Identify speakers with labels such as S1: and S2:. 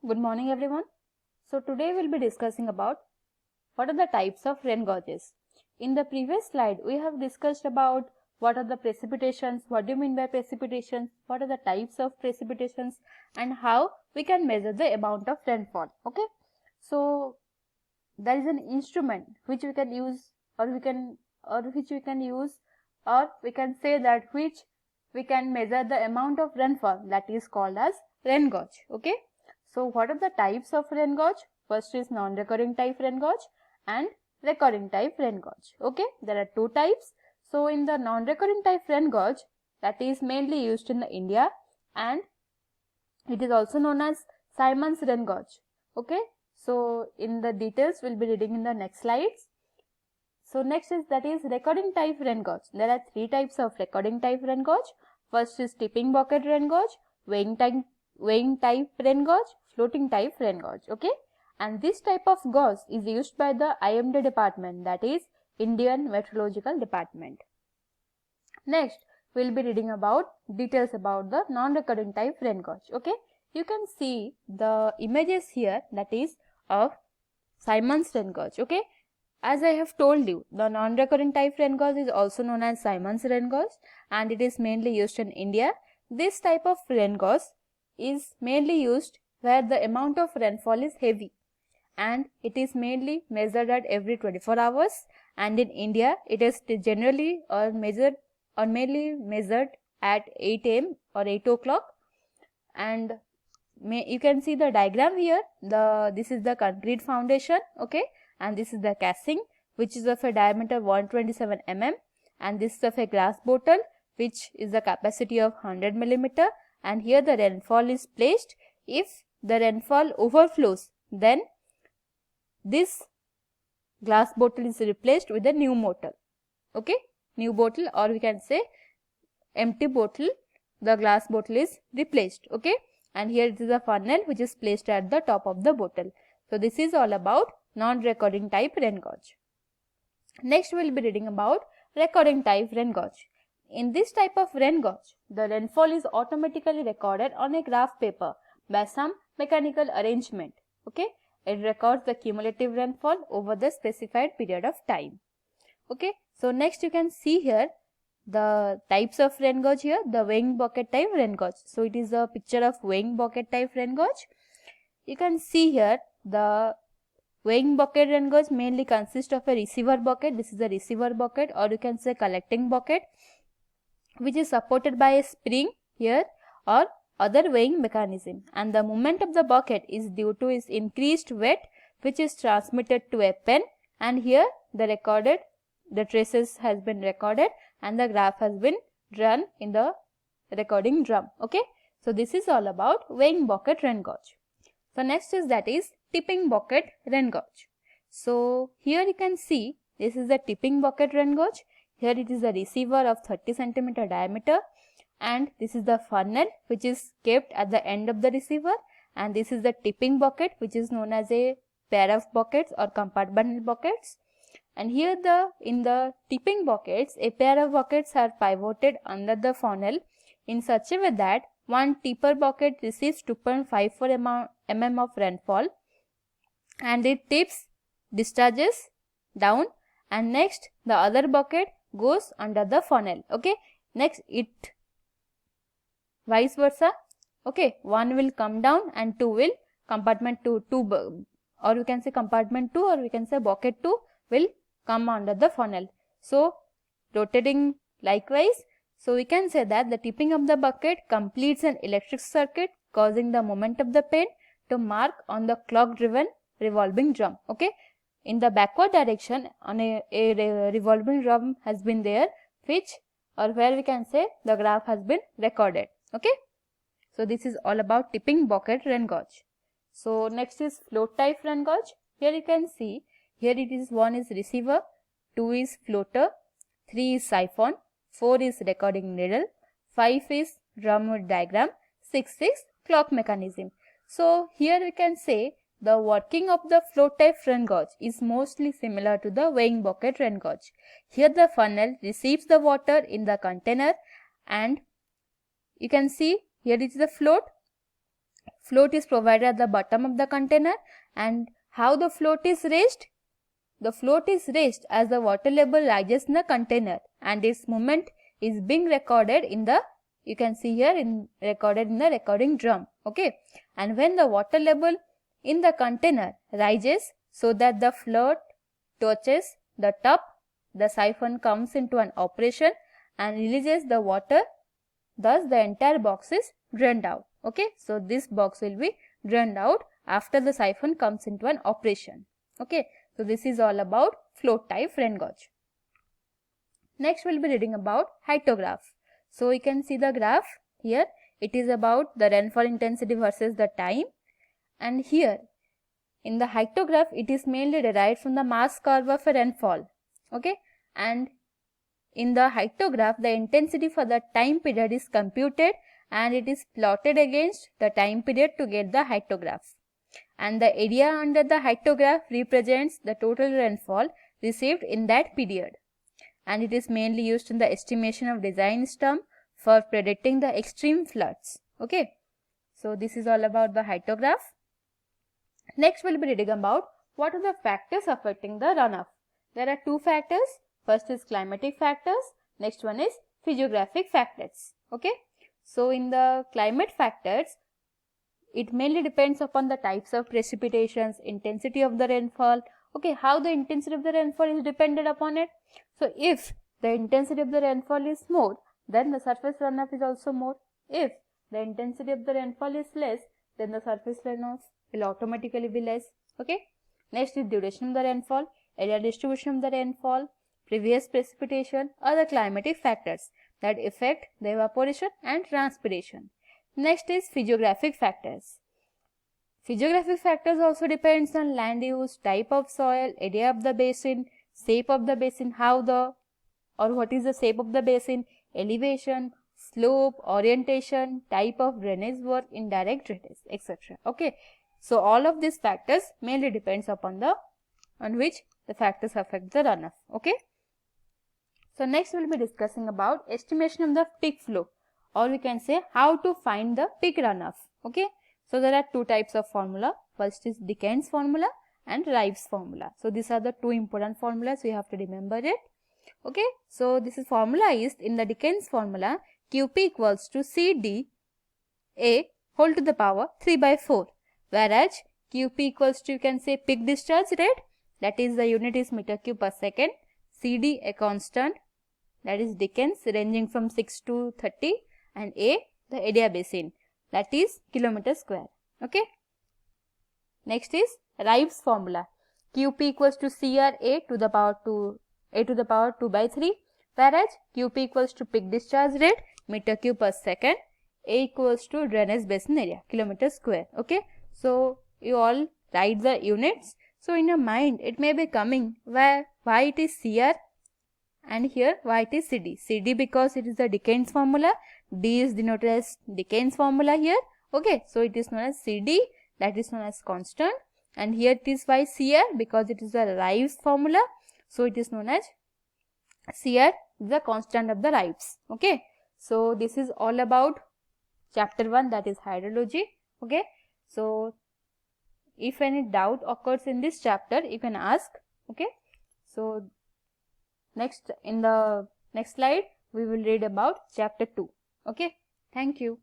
S1: Good morning everyone. So today we'll be discussing about what are the types of rain gauges. In the previous slide we have discussed about what are the precipitations, what do you mean by precipitations, what are the types of precipitations and how we can measure the amount of rainfall. Okay. So there is an instrument which we can use or we can say that which we can measure the amount of rainfall, that is called as rain gauge. Okay. So what are the types of rain gauge? First is non-recurring type rain gauge and recurring type rain gauge. Okay, there are two types. So in the non-recurring type rain gauge, that is mainly used in India and it is also known as Simon's rain gauge. Okay, so in the details we'll be reading in the next slides. So next is that is recording type rain gauge. There are three types of recording type rain gauge. First is tipping bucket rain gauge, weighing type rain gauge, floating type rain gauge. Okay, and this type of gauge is used by the IMD department, that is Indian Meteorological Department. Next we will be reading about details about the non-recurring type rain gauge. Okay, you can see the images here, that is of Simon's rain gauge. Okay, as I have told you, the non-recurring type rain gauge is also known as Simon's rain gauge and it is mainly used in India. This type of rain gauge is mainly used where the amount of rainfall is heavy and it is mainly measured at every 24 hours, and in India it is generally mainly measured at 8 am or 8 o'clock. And you can see the diagram here. This is the concrete foundation, okay, and this is the casing which is of a diameter 127 mm, and this is of a glass bottle which is the capacity of 100 millimeter, and here the rainfall is placed. If the rainfall overflows, then this glass bottle is replaced with a new bottle. Okay, new bottle, or we can say empty bottle, the glass bottle is replaced. Okay, and here it is a funnel which is placed at the top of the bottle. So this is all about non-recording type rain gauge. Next we will be reading about recording type rain gauge. In this type of rain gauge, the rainfall is automatically recorded on a graph paper by some mechanical arrangement. Okay, it records the cumulative rainfall over the specified period of time. Okay, so next you can see here the types of rain gauge here, the weighing bucket type rain gauge. So it is a picture of weighing bucket type rain gauge. You can see here the weighing bucket rain gauge mainly consists of a receiver bucket. This is a receiver bucket, or you can say collecting bucket, which is supported by a spring here or other weighing mechanism, and the movement of the bucket is due to its increased weight, which is transmitted to a pen, and here the traces has been recorded and the graph has been run in the recording drum. Okay, so this is all about weighing bucket rain gauge. So next is that is tipping bucket rain gauge. So here you can see this is the tipping bucket rain gauge. Here it is a receiver of 30 centimeter diameter, and this is the funnel which is kept at the end of the receiver, and this is the tipping bucket which is known as a pair of buckets or compartmental buckets. And here in the tipping buckets, a pair of buckets are pivoted under the funnel in such a way that one tipper bucket receives 2.54 mm of rainfall and it discharges down, and next the other bucket goes under the funnel. Okay, next it vice versa. Okay, one will come down and two will compartment 2, or we can say compartment 2, or we can say bucket 2 will come under the funnel. So rotating likewise. So we can say that the tipping of the bucket completes an electric circuit causing the movement of the pen to mark on the clock driven revolving drum. Okay, in the backward direction on a revolving drum has been there, which or where we can say the graph has been recorded. Okay, so this is all about tipping bucket rain gauge. So next is float type rain gauge. Here you can see, here it is 1 is receiver, 2 is floater, 3 is siphon, 4 is recording needle, 5 is drum with diagram, 6 is clock mechanism. So here we can say the working of the float type rain gauge is mostly similar to the weighing bucket rain gauge. Here the funnel receives the water in the container, and you can see here it is the float. float is provided at the bottom of the container. And how the float is raised? The float is raised as the water level rises in the container, and its movement is being recorded in the, you can see here, recorded in the recording drum. Okay, and when the water level in the container rises so that the float touches the top, the siphon comes into an operation and releases the water. Thus the entire box is drained out. Okay, so this box will be drained out after the siphon comes into an operation. Okay, so this is all about float type rain gauge. Next we'll be reading about hydrograph. So you can see the graph here. It is about the rainfall intensity versus the time. And here in the hydrograph, it is mainly derived from the mass curve of a rainfall. Okay, and in the hydrograph, the intensity for the time period is computed and it is plotted against the time period to get the hydrograph. And the area under the hydrograph represents the total rainfall received in that period. And it is mainly used in the estimation of design storm for predicting the extreme floods. Okay, so this is all about the hydrograph. Next we'll be reading about what are the factors affecting the runoff. There are two factors. First is climatic factors. Next one is physiographic factors. Okay, so in the climate factors, it mainly depends upon the types of precipitations, intensity of the rainfall. Okay, how the intensity of the rainfall is dependent upon it. So if the intensity of the rainfall is more, then the surface runoff is also more. If the intensity of the rainfall is less, then the surface runoff will automatically be less. Okay, next is duration of the rainfall, area distribution of the rainfall, previous precipitation, other climatic factors that affect the evaporation and transpiration. Next is physiographic factors. Physiographic factors also depends on land use, type of soil, area of the basin, shape of the basin, what is the shape of the basin, elevation, slope, orientation, type of drainage work, indirect drainage, etc. Okay, so all of these factors mainly depends upon on which the factors affect the runoff. Okay, so next we will be discussing about estimation of the peak flow, or we can say how to find the peak runoff. Okay, so there are two types of formula. First is Dickens formula and Rives formula. So these are the two important formulas, you have to remember it. Okay, so this is formula is in the Dickens formula, QP equals to CD A whole to the power 3 by 4, whereas QP equals to, you can say, peak discharge rate, that is the unit is meter cube per second, CD a constant, that is Dickens, ranging from 6 to 30, and A the area basin, that is kilometer square. Okay, next is Rives formula, QP equals to CR A to the power 2 by 3, whereas QP equals to peak discharge rate, meter cube per second, A equals to drainage basin area, kilometer square. Okay, so you all write the units. So in your mind it may be coming why it is CR and here why it is CD. CD because it is the Dickens formula, D is denoted as Dickens formula here. Okay, so it is known as CD, that is known as constant, and here it is by CR because it is the Rives formula, so it is known as CR, the constant of the Rives. Okay, so this is all about chapter 1, that is hydrology. Okay, so if any doubt occurs in this chapter, you can ask. Okay, so in the next slide we will read about chapter 2. Okay, thank you.